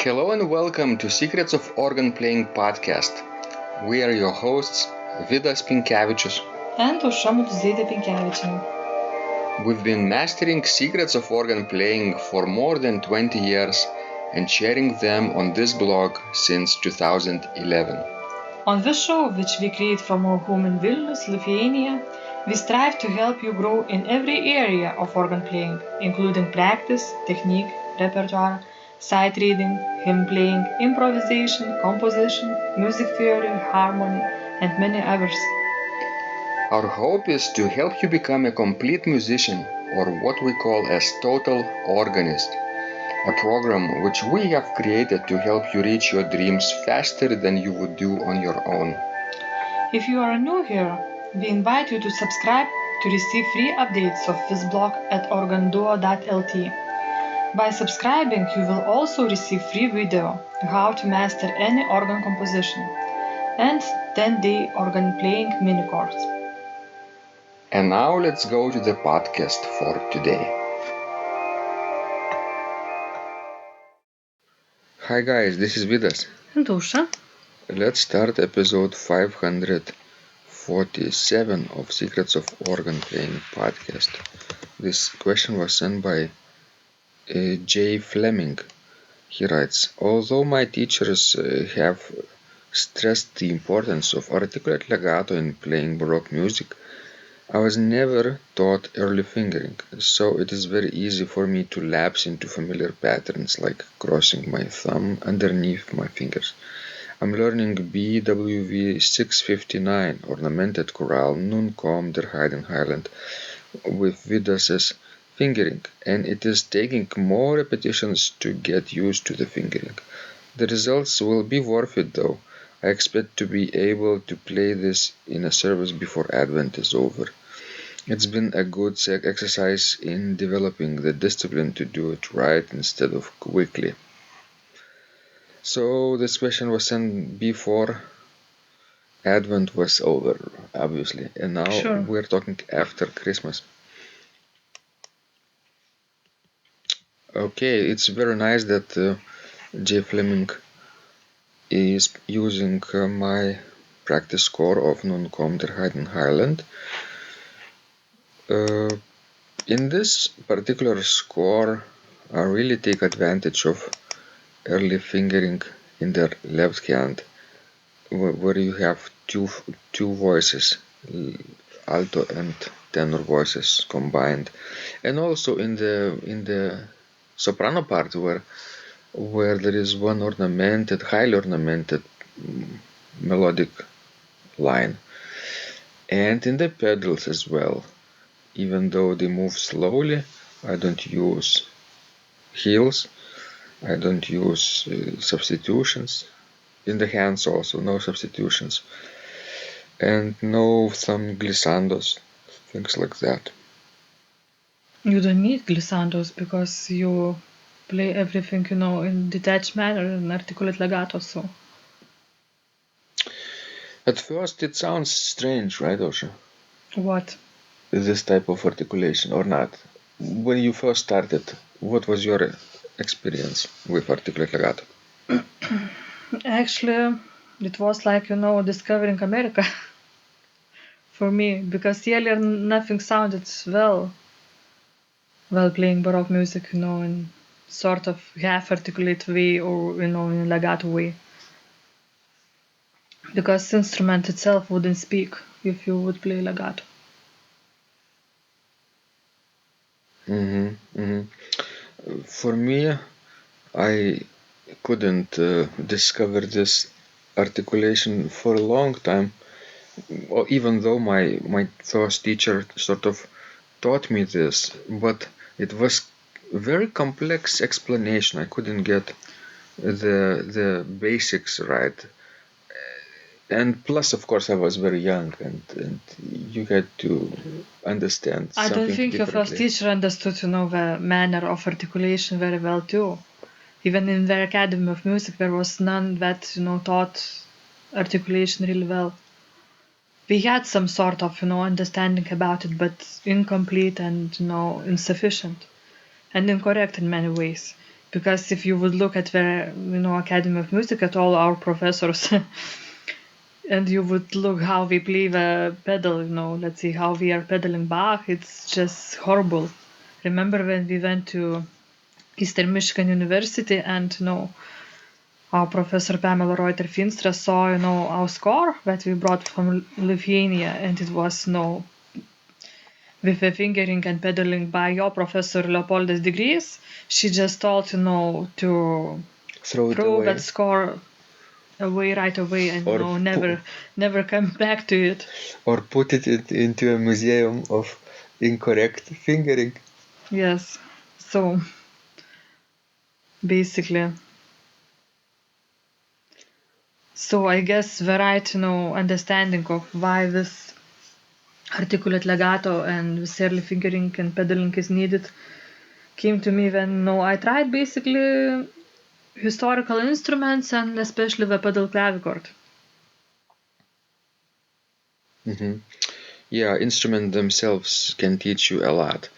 Hello and welcome to Secrets of Organ Playing podcast. We are your hosts, Vidas and We've been mastering secrets of organ playing for more than 20 years and sharing them on this blog since 2011. On this show, which we create from our home in Vilnius, Lithuania, we strive to help you grow in every area of organ playing, including practice, technique, repertoire, sight reading, hymn playing, improvisation, composition, music theory, harmony, and many others. Our hope is to help you become a complete musician, or what we call as total organist, a program which we have created to help you reach your dreams faster than you would do on your own. If you are new here, we invite you to subscribe to receive free updates of this blog at organduo.lt. By subscribing, you will also receive free video how to master any organ composition and 10-day organ playing mini course. And now let's go to the podcast for today. Hi guys, this is Vidas. And Usha. Let's start episode 547 of Secrets of Organ Playing podcast. This question was sent by J. Flemming. He writes, although my teachers have stressed the importance of articulate legato in playing Baroque music, I was never taught early fingering, so it is very easy for me to lapse into familiar patterns like crossing my thumb underneath my fingers. I'm learning BWV659 ornamented chorale komm Heiden Heiland with Vidas' fingering, and it is taking more repetitions to get used to the fingering. The results will be worth it though. I expect to be able to play this in a service before Advent is over. It's been a good exercise in developing the discipline to do it right instead of quickly. So this question was sent before Advent was over, obviously, and now we're talking after Christmas. Okay, it's very nice that J. Flemming is using my practice score of komm Heiden Heiland. In this particular score, I really take advantage of early fingering in the left hand, where you have two voices, alto and tenor voices combined, and also in the soprano part where there is one highly ornamented melodic line, and in the pedals as well. Even though they move slowly, I don't use heels, I don't use substitutions. In the hands also, no substitutions. And no thumb glissandos, things like that. You don't need glissandos because you play everything, in detached manner, in articulate legato, so. At first it sounds strange, right, Osha? What? This type of articulation, or not? When you first started, what was your experience with articulate legato? Actually, it was like, discovering America for me, because earlier nothing sounded well playing Baroque music, in sort of half-articulate way or, in a legato way. Because the instrument itself wouldn't speak if you would play legato. For me, I couldn't discover this articulation for a long time, or even though my first teacher sort of taught me this, but it was very complex explanation. I couldn't get the basics right. And plus, of course, I was very young, and you had to understand something I don't think your first teacher understood, the manner of articulation very well too. Even in the Academy of Music, there was none that, taught articulation really well. We had some sort of, understanding about it, but incomplete and, insufficient and incorrect in many ways. Because if you would look at the Academy of Music, at all our professors, and you would look how we play the pedal, let's see how we are pedaling Bach, it's just horrible. Remember when we went to Eastern Michigan University and our professor Pamela Reuter-Finstra saw our score that we brought from Lithuania, and it was with the fingering and pedaling by your professor Leopolda's degrees. She just told to throw that score away right away and or never come back to it. Or put it into a museum of incorrect fingering. Yes. So basically. So I guess the right understanding of why this articulate legato and this early fingering and pedaling is needed came to me when I tried basically historical instruments and especially the pedal clavichord. Mm-hmm. Yeah, instruments themselves can teach you a lot,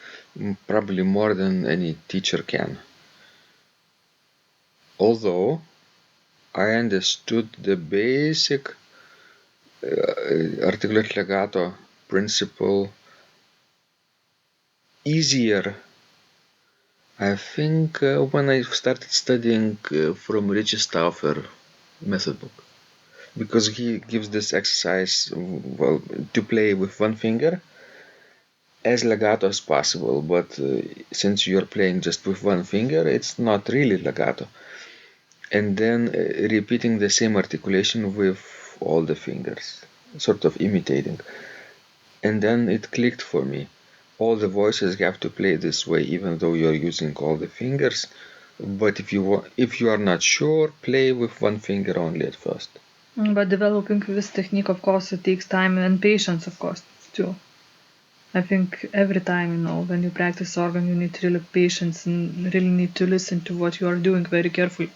probably more than any teacher can. Although I understood the basic articulate legato principle easier, I think, when I started studying from Richie Stauffer method book, because he gives this exercise to play with one finger as legato as possible, but since you're playing just with one finger, it's not really legato. And then repeating the same articulation with all the fingers, sort of imitating. And then it clicked for me. All the voices have to play this way, even though you're using all the fingers. But if you are not sure, play with one finger only at first. But developing this technique, of course, it takes time and patience, of course, too. I think every time, when you practice organ, you need really patience and really need to listen to what you are doing very carefully.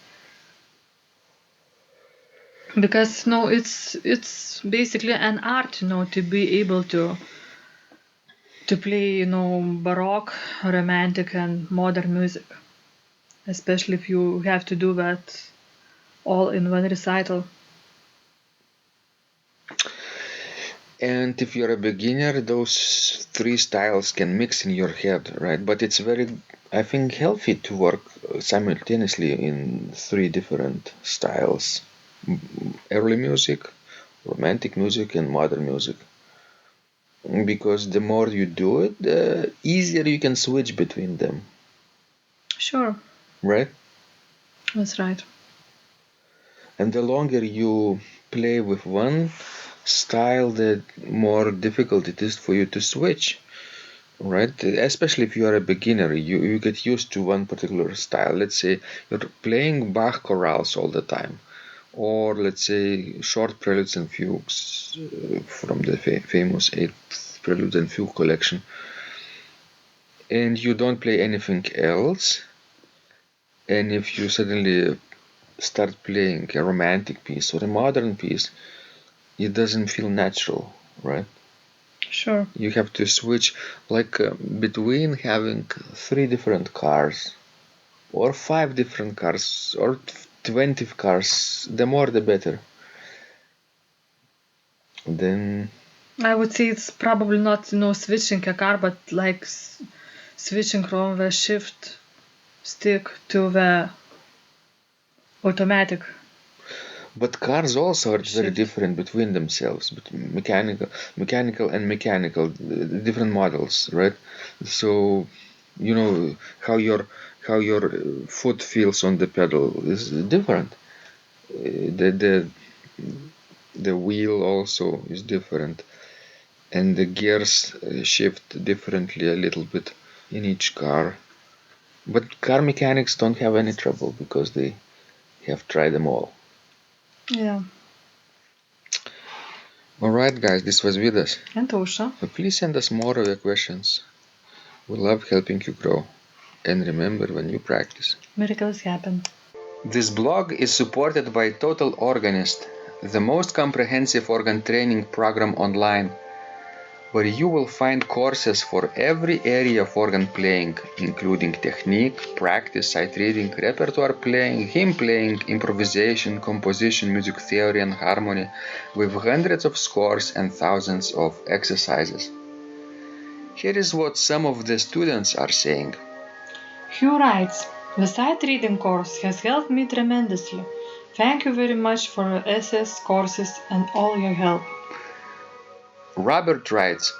Because it's basically an art, to be able to play, Baroque, romantic, and modern music. Especially if you have to do that all in one recital. And if you're a beginner, those three styles can mix in your head, right? But it's very, I think, healthy to work simultaneously in three different styles: early music, romantic music, and modern music. Because the more you do it, the easier you can switch between them. Sure. Right? That's right. And the longer you play with one style, the more difficult it is for you to switch, right? Especially if you are a beginner, you get used to one particular style. Let's say you're playing Bach chorales all the time, or let's say short preludes and fugues from the famous 8th Prelude and Fugue collection, and you don't play anything else. And if you suddenly start playing a romantic piece or a modern piece, it doesn't feel natural, right? Sure. You have to switch, like between having 3 different cars or 5 different cars or 20 cars, the more the better. Then I would say it's probably not switching a car, but like switching from the shift stick to the automatic. But cars also are very different between themselves, between mechanical and mechanical, different models, right? So how your foot feels on the pedal is different. The wheel also is different, and the gears shift differently a little bit in each car. But car mechanics don't have any trouble because they have tried them all. Yeah. Alright guys, this was Vidas. And Ausra. Please send us more of your questions. We love helping you grow. And remember, when you practice, miracles happen. This blog is supported by Total Organist, the most comprehensive organ training program online. where you will find courses for every area of organ playing, including technique, practice, sight reading, repertoire playing, hymn playing, improvisation, composition, music theory and harmony, with hundreds of scores and thousands of exercises. Here is what some of the students are saying. Hugh writes, "The sight reading course has helped me tremendously. Thank you very much for your essays, courses, and all your help." Robert writes,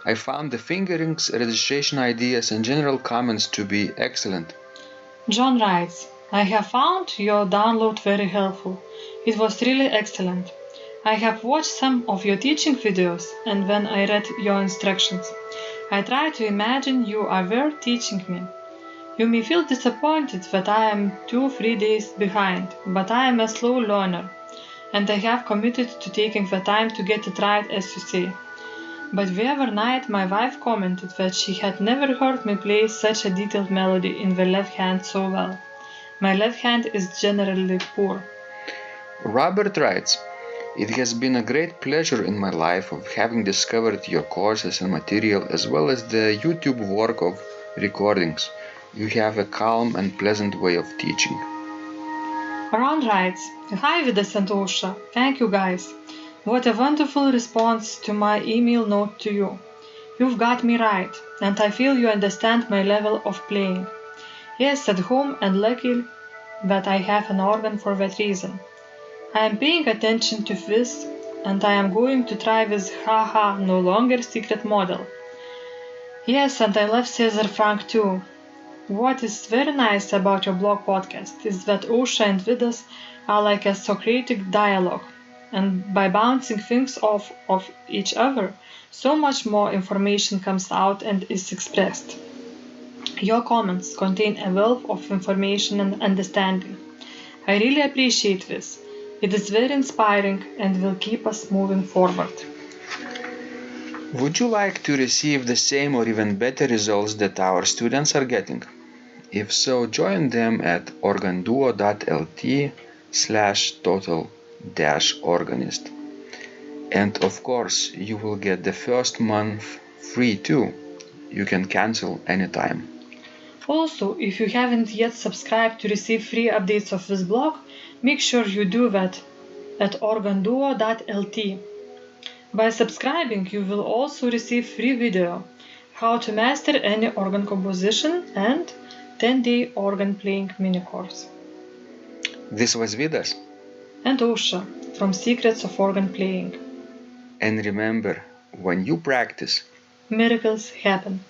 "I found the fingerings, registration ideas, and general comments to be excellent." John writes, "I have found your download very helpful. It was really excellent. I have watched some of your teaching videos, and when I read your instructions, I tried to imagine you were teaching me. You may feel disappointed that I am 2-3 days behind, but I am a slow learner, and I have committed to taking the time to get it right, as you say. But the other night my wife commented that she had never heard me play such a detailed melody in the left hand so well. My left hand is generally poor." Robert writes, "It has been a great pleasure in my life of having discovered your courses and material as well as the YouTube work of recordings. You have a calm and pleasant way of teaching." Ron writes, "Hi Vidas and Osha, thank you guys. What a wonderful response to my email note to you. You've got me right, and I feel you understand my level of playing. Yes, at home, and lucky that I have an organ for that reason. I am paying attention to this, and I am going to try this haha no longer secret model. Yes, and I love Cesar Frank too. What is very nice about your blog podcast is that Osha and Vidas are like a Socratic dialogue, and by bouncing things off of each other, so much more information comes out and is expressed. Your comments contain a wealth of information and understanding. I really appreciate this. It is very inspiring and will keep us moving forward." Would you like to receive the same or even better results that our students are getting? If so, join them at organduo.lt/total-organist. And of course, you will get the first month free too. You can cancel anytime. Also, if you haven't yet subscribed to receive free updates of this blog, make sure you do that at organduo.lt. By subscribing, you will also receive free video, how to master any organ composition, and 10-day organ playing mini course. This was Vidas. And Osha from Secrets of Organ Playing. And remember, when you practice, miracles happen.